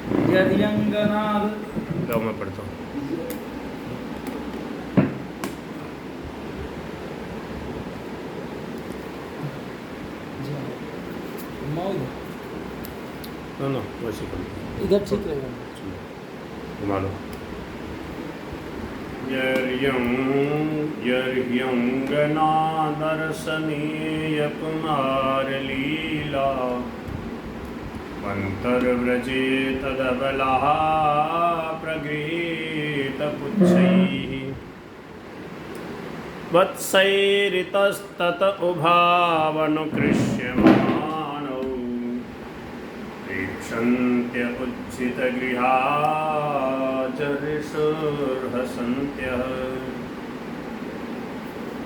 यद्यंगनाद। लो मैं पढ़ता हूँ। ना वैसे पढ़ते इधर ठीक रहेगा। घुमा लो। यर्यंगना दर्शनीय कुमार लीला मंतर्व्रजे तदबला प्रगृहीत पुच्छैः वत्सैरितस्तत उभावनुकृष्यमाणौ प्रेक्षन्त्य उज्झितगृहाजरिषुर्हसन्त्यः।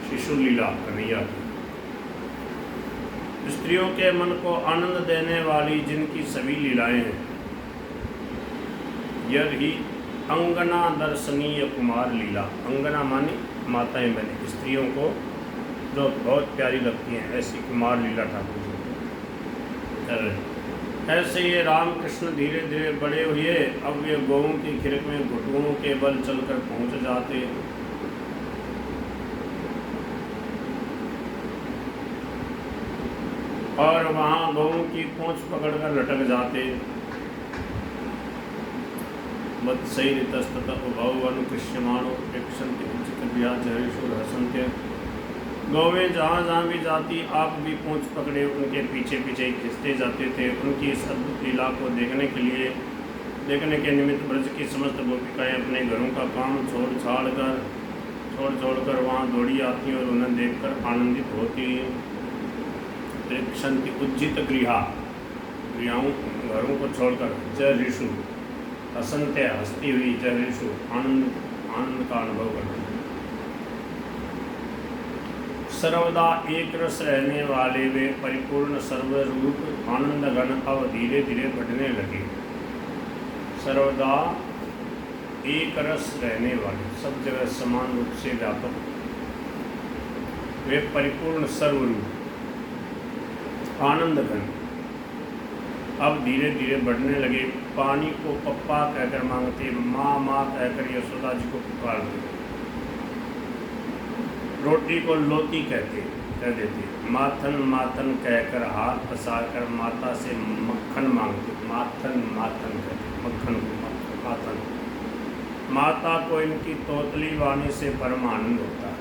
शिशु लीला कन्हैया की स्त्रियों के मन को आनंद देने वाली जिनकी सभी लीलाएं हैं, यही अंगना दर्शनीय कुमार लीला। अंगना मानी माताएं बहनें, स्त्रियों को जो बहुत प्यारी लगती हैं, ऐसी कुमार लीला ठाकुर जी कर रहे। ऐसे ये रामकृष्ण धीरे धीरे बड़े हुए। अब वे गौओं की खिरक में घुटनों के बल चलकर पहुंच जाते। और वहाँ गौओं की पूंछ पकड़कर लटक जाते। वत्सैरितस्तत उभौवनुकृष्यमाणो प्रेक्षन्ते उज्झितगृहाजरिषुर्हसन्त्यः। गौवें जहाँ जहाँ भी जाती, आप भी पूंछ पकड़े उनके पीछे पीछे खिंचते जाते थे। उनकी इस अद्भुत लीला को देखने के निमित्त ब्रज की समस्त गोपिकाएँ अपने घरों का काम छोड़ छोड़ कर वहाँ दौड़ी आती और उन्हें देखकर आनंदित होती। प्रेक्षन्ति उज्जित गृहाओं घरों को छोड़कर जरिषु हसन्त्य हंसती हुई जरिषु आनंद का अनुभव करती। सर्वदा एक रस रहने वाले वे परिपूर्ण सर्वरूप आनंद घन अब धीरे धीरे बढ़ने लगे। सर्वदा एक रस रहने वाले, सब जगह समान रूप से व्यापक वे परिपूर्ण सर्वरूप आनंद घन अब धीरे धीरे बढ़ने लगे। पानी को पप्पा कहकर मांगते, माँ माँ कहकर यशोदा जी को पुकारते, रोटी को लोती कह देते, माथन माथन कहकर हाथ पसारकर माता से मक्खन मांगते। माथन कहते, मक्खन को माथन। माता को इनकी तोतली वाणी से परम आनंद होता है।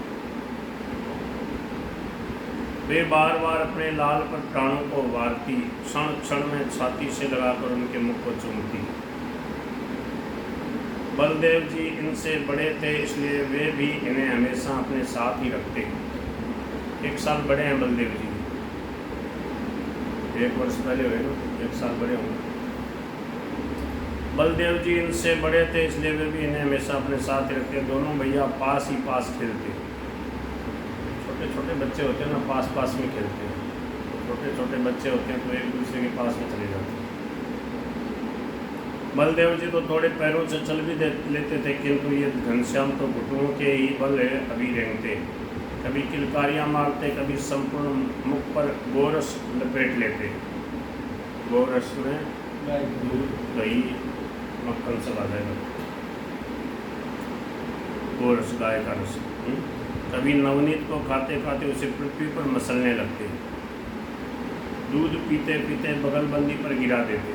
वे बार बार अपने लाल पर प्राणों को वारती, क्षण क्षण में छाती से लगाकर उनके मुख को चूमती। बलदेव जी इनसे बड़े थे, इसलिए वे भी इन्हें हमेशा अपने साथ ही रखते। 1 साल बड़े हैं बलदेव जी, 1 वर्ष पहले हुए ना, 1 साल बड़े होंगे। बलदेव जी इनसे बड़े थे, इसलिए वे भी इन्हें हमेशा अपने साथ ही रखते। दोनों भैया पास ही पास खेलते। छोटे छोटे बच्चे होते हैं ना, पास में खेलते हैं। छोटे छोटे बच्चे होते हैं तो एक दूसरे के पास में चले जाते हैं। बलदेव जी तो थोड़े पैरों से चल भी लेते थे, किंतु ये घनश्याम तो घुटनों के ही बल अभी रेंगते। कभी किलकारियाँ मारते, कभी संपूर्ण मुख पर गोरस लपेट लेते। गोरस में दूध दही मक्खन सब आ जाएगा। गोरस गाय का रस। कभी नवनीत को खाते खाते उसे पृथ्वी पर मसलने लगते। दूध पीते पीते बगलबंदी पर गिरा देते।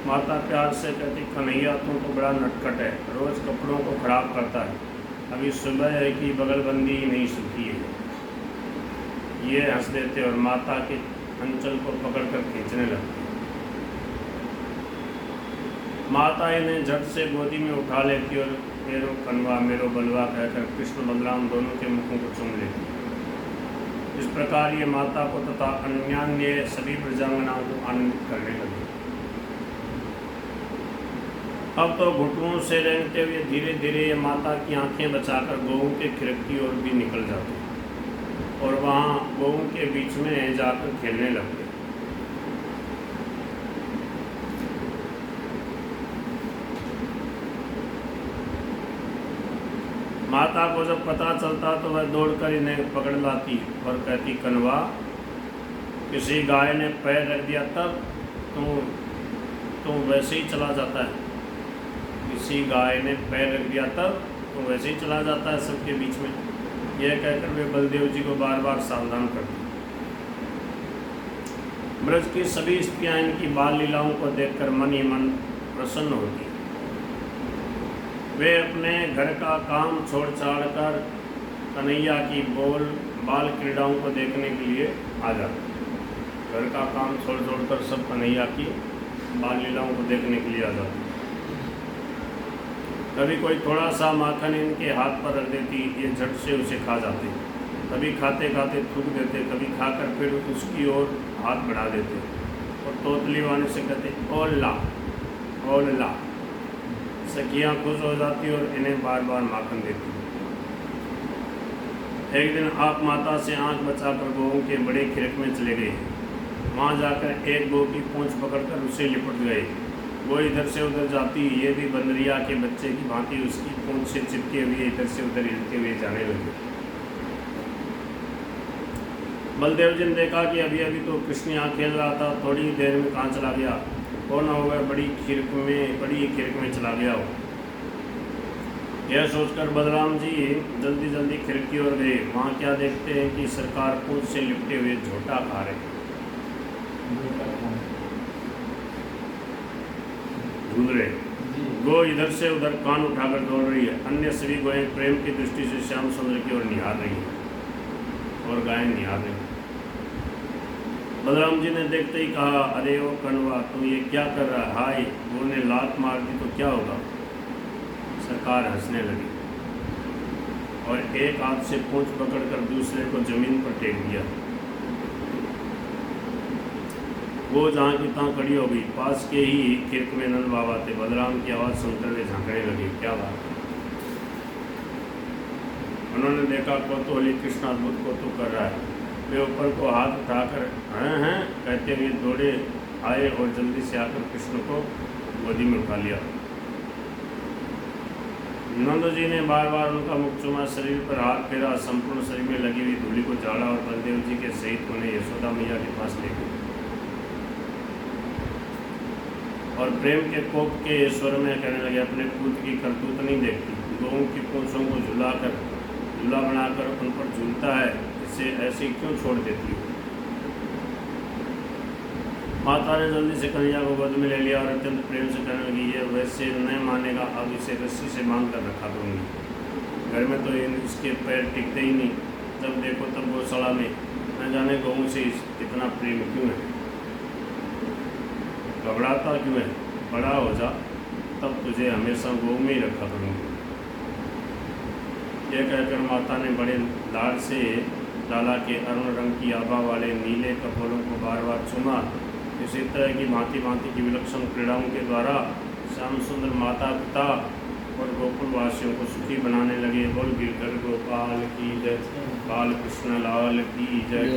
माता प्यार से कहती, कन्हैया तुम तो बड़ा नटखट है, रोज़ कपड़ों को खराब करता है। अभी सुबह है कि बगलबंदी ही नहीं सूखी है। ये हंस देते और माता के अंचल को पकड़कर खींचने लगते। माता इन्हें झट से गोदी में उठा लेती और मेरो कनवा मेरो बलवा कहकर कृष्ण बलराम दोनों के मुखों को चूम लेती। इस प्रकार ये माता को तथा अन्यान्य सभी प्रजांगनाओं को आनंदित करने लगी। अब तो घुटनों से रेंगते हुए धीरे धीरे ये माता की आंखें बचाकर गौओं के खिरक की ओर भी निकल जाते और वहाँ गौओं के बीच में जाकर खेलने लगते। माता को जब पता चलता तो वह दौड़कर इन्हें पकड़ लाती और कहती, कनवा किसी गाय ने पैर रख दिया तब तो वैसे ही चला जाता है। किसी गाय ने पैर रख दिया तब तो वैसे ही चला जाता है सबके बीच में। यह कहकर वे बलदेव जी को बार बार सावधान करते। ब्रज की सभी स्त्रियां इनकी बाल लीलाओं को देखकर मन ही मन प्रसन्न होती। वे अपने घर का काम छोड़ छाड़ कर कन्हैया की बाल क्रीड़ाओं को देखने के लिए आ जाते। घर का काम छोड़ कर सब कन्हैया की बाल लीलाओं को देखने के लिए आ जाते। कभी कोई थोड़ा सा माखन इनके हाथ पर रख देती, ये झट से उसे खा जाते। कभी खाते खाते थूक देते, कभी खाकर फिर उसकी ओर हाथ बढ़ा देते और तोतली वाणी से कहते ओला ओला। सखियाँ खुश हो जाती और इन्हें बार बार माखन देती। एक दिन आप माता से आंख बचाकर गौओं के बड़े खिरक में चले गए। वहाँ जाकर एक गौ की पूंछ पकड़कर उसे लिपट गए। वो इधर से उधर जाती, ये भी बंदरिया के बच्चे की भांति उसकी पूंछ से चिपके हुए इधर से उधर हिलते हुए जाने लगे। बलदेव जी ने देखा कि अभी अभी तो कृष्ण यहाँ खेल रहा था, थोड़ी देर में कहाँ चला गया। कौन हो गया, बड़ी खिरक में चला गया हो। यह सोचकर बलराम जी जल्दी जल्दी खिड़की की ओर गए। वहाँ क्या देखते हैं कि सरकार पूंछ से लिपटे हुए झोटा खा रहे, झूल रहे। गो इधर से उधर कान उठाकर दौड़ रही है। अन्य सभी गोएं प्रेम की दृष्टि से श्याम सुंदर की ओर निहार रही है और गायें निहार रही। बलराम जी ने देखते ही कहा, अरे ओ कनवा, तू ये क्या कर रहा है? हाय, गो ने लात मार दी तो क्या होगा? सरकार हंसने लगी और एक हाथ से पूंछ पकड़कर दूसरे को जमीन पर टेक दिया। वो जहाँ की तहाँ खड़ी हो गई। पास के ही खिड़क में नंद बाबा थे। बलराम की आवाज़ सुनकर वे झांकने लगे। क्या बात है? उन्होंने देखा कौतूहली कृष्ण अद्भुत कौतुक कर रहा है। वे ऊपर को हाथ उठाकर हैं कहते हुए दौड़े आए और जल्दी से आकर कृष्ण को गोदी में उठा लिया। नंद जी ने बार बार उनका मुख चूमा, शरीर पर हाथ फेरा, संपूर्ण शरीर में लगी हुई धूली को झाड़ा और बलदेव जी के सहित उन्हें यशोदा मैया के पास ले गए और प्रेम के कोप के स्वर में कहने लगे, अपने पुत्र की करतूत नहीं देखती, गौओं की पूंछों को झूला बनाकर उन पर झूलता है, इसे ऐसे क्यों छोड़ देती हो? माता ने जल्दी से कन्हैया को गोद में ले लिया और अत्यंत प्रेम से कहने लगी, ये वैसे नहीं मानेगा, अब इसे रस्सी से बांध कर रखा करूँगी। घर में तो इसके पैर टिकते ही नहीं, जब देखो तब गौशाला में न जाने गौओं से इतना प्रेम क्यों है, घबराता क्यों है? बड़ा हो जा तब तुझे हमेशा गौ में ही रखा करूँगी। यह कहकर माता ने बड़े लाड से लाला के अरुण रंग की आभा वाले नीले कपोलों को बार बार चूमा। इसी तरह की भांति भांति की विलक्षण क्रीड़ाओं के द्वारा श्याम सुंदर माता पिता और गोकुल वासियों को सुखी बनाने लगे। बोल गिरधर गोपाल की जय, बाल कृष्ण लाल की जय।